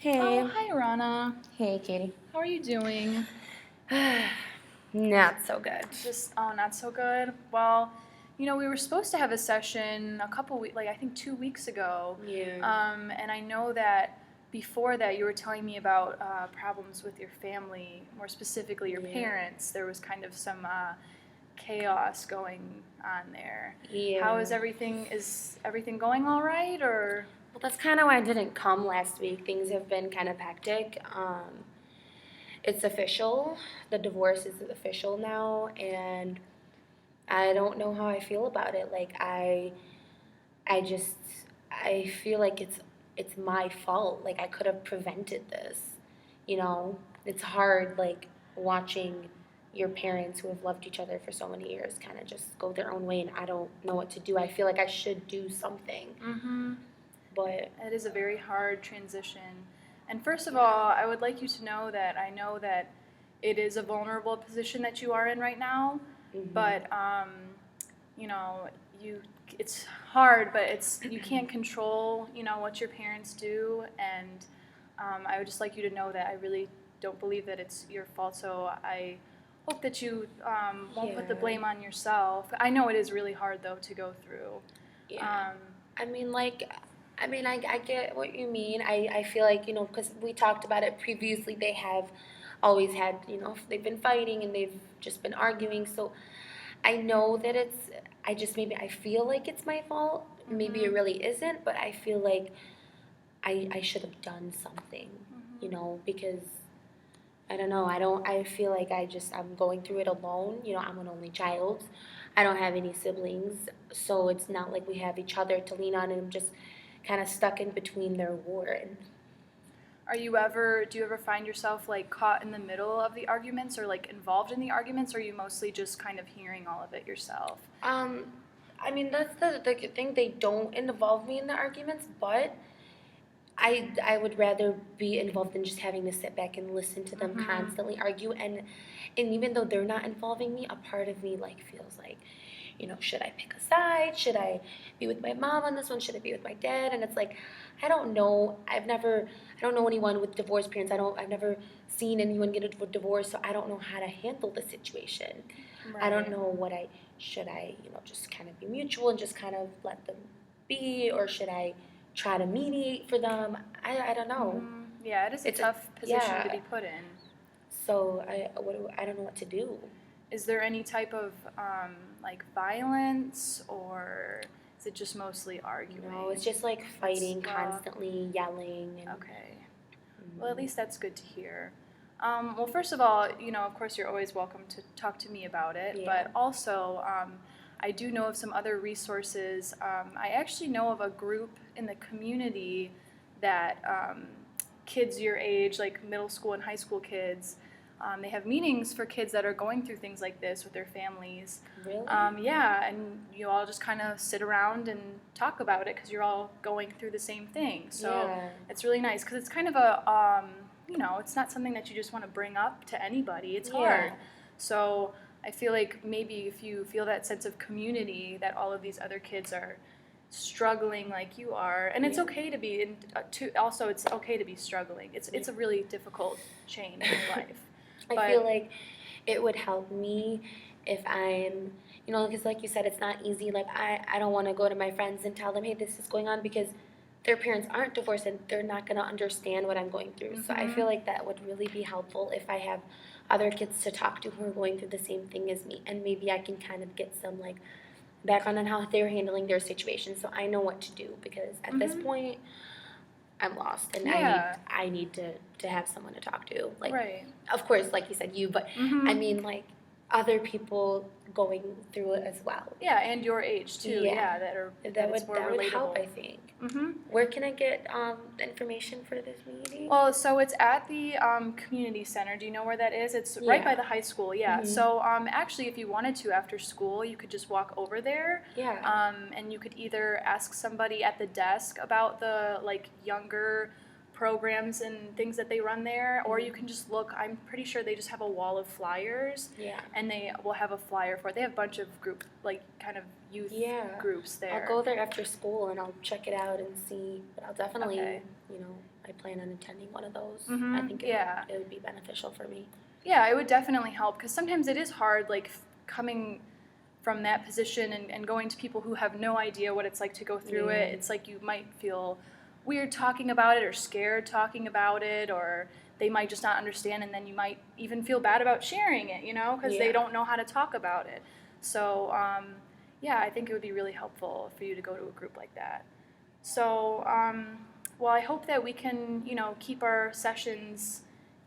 Hey. Oh, hi, Rana. Hey, Katie. How are you doing? Not so good. Not so good. Well, we were supposed to have a session a couple weeks, I think 2 weeks ago. Yeah. And I know that before that you were telling me about problems with your family, more specifically your parents. There was kind of some chaos going on there. Yeah. How is everything? Is everything going all right, or? Well, that's kind of why I didn't come last week. Things have been kind of hectic. It's official. The divorce is official now, and I don't know how I feel about it. Like I just, I feel like it's my fault. Like I could have prevented this. It's hard. Like watching your parents who have loved each other for so many years kind of just go their own way, and I don't know what to do. I feel like I should do something. Mm-hmm. But it is a very hard transition. And first of all, I would like you to know that I know that it is a vulnerable position that you are in right now. mm-hmm. But it's hard, but you can't control what your parents do. And I would just like you to know that I really don't believe that it's your fault. So I hope that you won't put the blame on yourself. I know it is really hard though to go through. Yeah. I get what you mean. I feel like, because we talked about it previously, they have always had, they've been fighting and they've just been arguing. So I know that maybe I feel like it's my fault. Mm-hmm. Maybe it really isn't, but I feel like I should have done something, mm-hmm. Because I don't know. I feel like I'm going through it alone. I'm an only child. I don't have any siblings, so it's not like we have each other to lean on, and I'm just kind of stuck in between their war. And do you ever find yourself like caught in the middle of the arguments or like involved in the arguments, or are you mostly just kind of hearing all of it yourself? That's the thing. They don't involve me in the arguments, but I would rather be involved than just having to sit back and listen to them mm-hmm. constantly argue. And even though they're not involving me, a part of me feels like, should I pick a side? Should I be with my mom on this one? Should I be with my dad? And it's like, I don't know. I don't know anyone with divorced parents. I've never seen anyone get a divorce, so I don't know how to handle the situation. Right. I don't know should I just kind of be mutual and just kind of let them be, or should I try to mediate for them? I don't know. Mm-hmm. Yeah, it is a tough position to be put in. So I don't know what to do. Is there any type of violence, or is it just mostly arguing? No, it's just fighting, constantly yelling. Okay. Mm-hmm. Well, at least that's good to hear. Well, first of all, of course, you're always welcome to talk to me about it. Yeah. But also, I do know of some other resources. I actually know of a group in the community that kids your age, like middle school and high school kids, they have meetings for kids that are going through things like this with their families. Really? Yeah, and you all just kind of sit around and talk about it because you're all going through the same thing. So It's really nice because it's kind of a, it's not something that you just want to bring up to anybody. It's hard. So I feel like maybe if you feel that sense of community that all of these other kids are struggling like you are, and it's okay to be, also it's okay to be struggling. It's a really difficult change in life. I feel like it would help me if I'm, because like you said, it's not easy. Like I don't want to go to my friends and tell them, hey, this is going on, because their parents aren't divorced and they're not going to understand what I'm going through. Mm-hmm. So I feel like that would really be helpful if I have other kids to talk to who are going through the same thing as me, and maybe I can kind of get some background on how they're handling their situation, so I know what to do, because at mm-hmm. this point I'm lost, and I need to have someone to talk to. Right. Of course, like you said, but mm-hmm. I mean other people going through it as well. Yeah, and your age too. Yeah, that would help, I think. Mm-hmm. Where can I get the information for this meeting? Well, so it's at the community center. Do you know where that is? It's right by the high school. Yeah. Mm-hmm. So actually, if you wanted to after school, you could just walk over there. Yeah. And you could either ask somebody at the desk about the younger programs and things that they run there, or you can just look. I'm pretty sure they just have a wall of flyers. Yeah. And they will have a flyer for it. They have a bunch of group, kind of youth groups there. I'll go there after school and I'll check it out and see. But I'll definitely I plan on attending one of those. Mm-hmm. I think it would be beneficial for me. Yeah, it would definitely help, because sometimes it is hard, like, coming from that position and going to people who have no idea what it's like to go through it. It's like you might feel weird talking about it or scared talking about it, or they might just not understand, and then you might even feel bad about sharing it, because they don't know how to talk about it. So, I think it would be really helpful for you to go to a group like that. So, well, I hope that we can, keep our sessions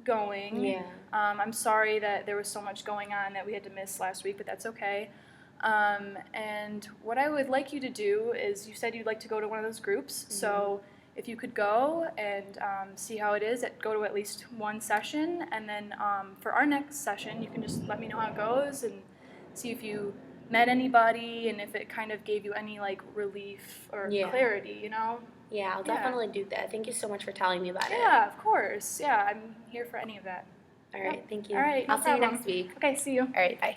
going. Yeah. I'm sorry that there was so much going on that we had to miss last week, but that's okay. And what I would like you to do is, you said you'd like to go to one of those groups, Mm-hmm. so if you could go and see how it is, go to at least one session, and then for our next session, you can just let me know how it goes and see if you met anybody and if it kind of gave you any like relief or clarity, Yeah, I'll definitely do that. Thank you so much for telling me about it. Yeah, of course. Yeah, I'm here for any of that. All right, thank you. All right, no I'll see you problem. next week. Okay, see you. All right, bye.